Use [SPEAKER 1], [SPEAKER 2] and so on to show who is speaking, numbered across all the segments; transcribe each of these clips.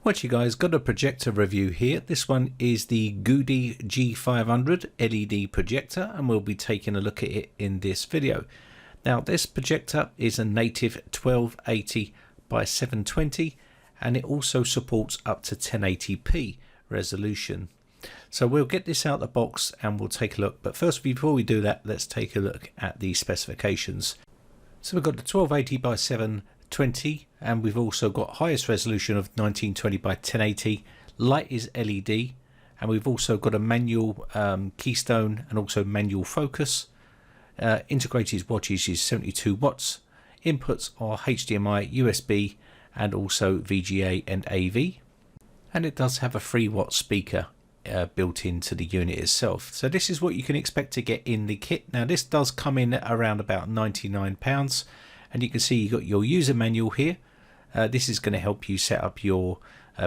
[SPEAKER 1] What you guys, got a projector review here. This one is the GooDee G500 LED projector, and we'll be taking a look at it in this video. Now this projector is a native 1280 by 720 and it also supports up to 1080p resolution. So we'll get this out of the box and we'll take a look, but first, before we do that, let's take a look at the specifications. So we've got the 1280 by 720 and we've also got highest resolution of 1920 by 1080. Light is LED, and we've also got a manual keystone and also manual focus. Integrated wattage is 72 watts. Inputs are HDMI, USB and also VGA and AV, and it does have a 3-watt speaker built into the unit itself. So this is what you can expect to get in the kit. Now this does come in at around about £99, and you can see you got your user manual here. This is going to help you set up your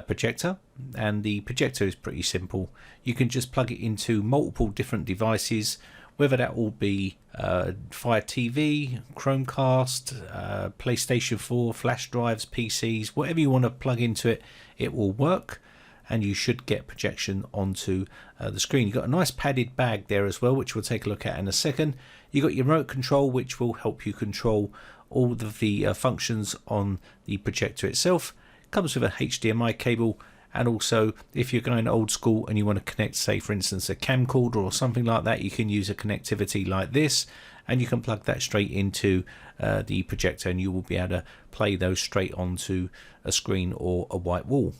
[SPEAKER 1] projector, and the projector is pretty simple. You can just plug it into multiple different devices, whether that will be Fire TV, Chromecast, PlayStation 4, flash drives, PCs, whatever you want to plug into it, it will work, and you should get projection onto the screen. You've got a nice padded bag there as well, which we'll take a look at in a second. You've got your remote control, which will help you control all of the functions on the projector itself. It comes with a HDMI cable, and also if you're going old school and you want to connect, say for instance, a camcorder or something like that, you can use a connectivity like this, and you can plug that straight into the projector, and you will be able to play those straight onto a screen or a white wall.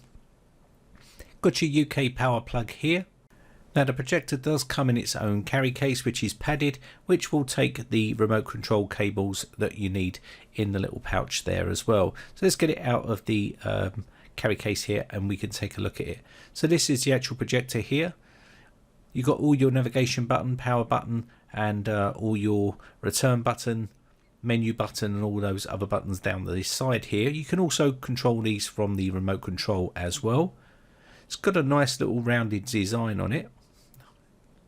[SPEAKER 1] Got your UK power plug here. Now the projector does come in its own carry case, which is padded, which will take the remote control cables that you need in the little pouch there as well. So let's get it out of the carry case here and we can take a look at it. So this is the actual projector here. You've got all your navigation button, power button, and all your return button, menu button, and all those other buttons down the side here. You can also control these from the remote control as well. It's got a nice little rounded design on it.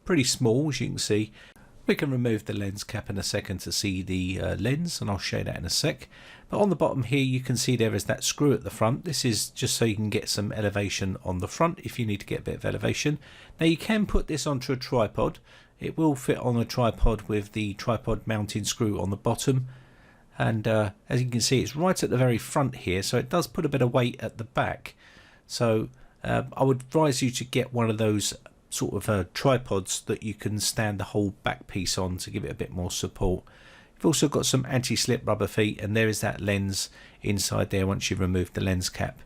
[SPEAKER 1] Pretty small, as you can see. We can remove the lens cap in a second to see the lens, and I'll show you that in a sec. But on the bottom here you can see there is that screw at the front. This is just so you can get some elevation on the front if you need to get a bit of elevation. Now you can put this onto a tripod. It will fit on a tripod with the tripod mounting screw on the bottom, and as you can see, it's right at the very front here, so it does put a bit of weight at the back. So I would advise you to get one of those sort of tripods that you can stand the whole back piece on to give it a bit more support. You've also got some anti-slip rubber feet, and there is that lens inside there once you've removed the lens cap.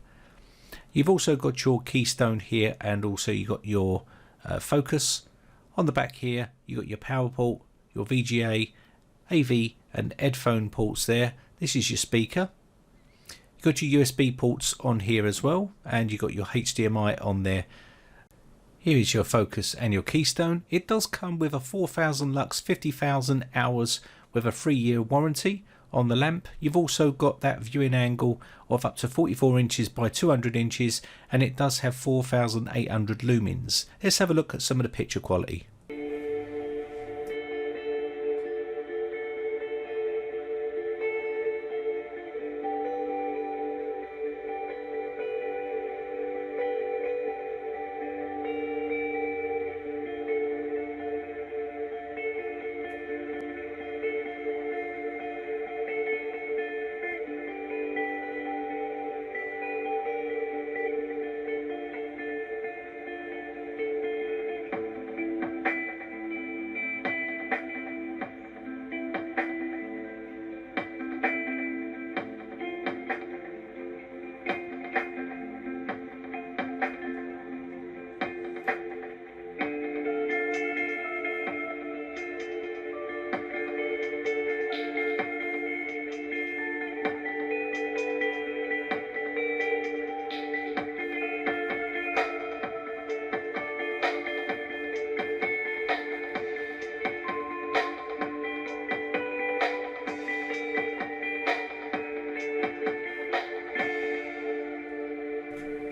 [SPEAKER 1] You've also got your keystone here, and also you've got your focus. On the back here you've got your power port, your VGA, AV and headphone ports there. This is your speaker. You've got your USB ports on here as well, and you've got your HDMI on there. Here is your focus and your keystone. It does come with a 4000 lux 50,000 hours with a 3-year warranty on the lamp. You've also got that viewing angle of up to 44 inches by 200 inches, and it does have 4800 lumens. Let's have a look at some of the picture quality.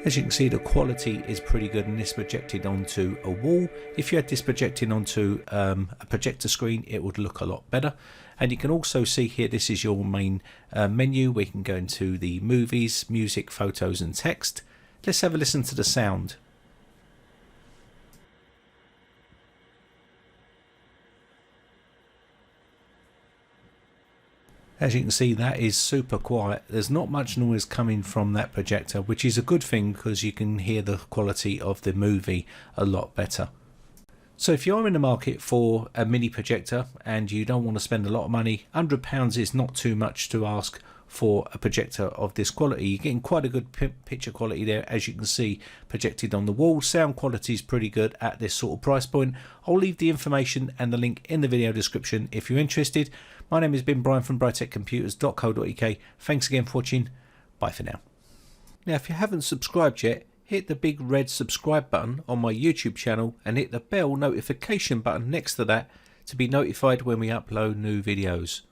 [SPEAKER 1] As you can see, the quality is pretty good, and this projected onto a wall. If you had this projecting onto a projector screen, it would look a lot better. And you can also see here, this is your main menu. We can go into the movies, music, photos and text. Let's have a listen to the sound. As you can see, that is super quiet. There's not much noise coming from that projector, which is a good thing because you can hear the quality of the movie a lot better. So if you're in the market for a mini projector and you don't want to spend a lot of money, £100 is not too much to ask for a projector of this quality. You're getting quite a good picture quality there, as you can see projected on the wall. Sound quality is pretty good at this sort of price point. I'll leave the information and the link in the video description if you're interested. My name has been Brian from briteccomputers.co.uk. Thanks again for watching. Bye for now. Now, if you haven't subscribed yet, hit the big red subscribe button on my YouTube channel and hit the bell notification button next to that to be notified when we upload new videos.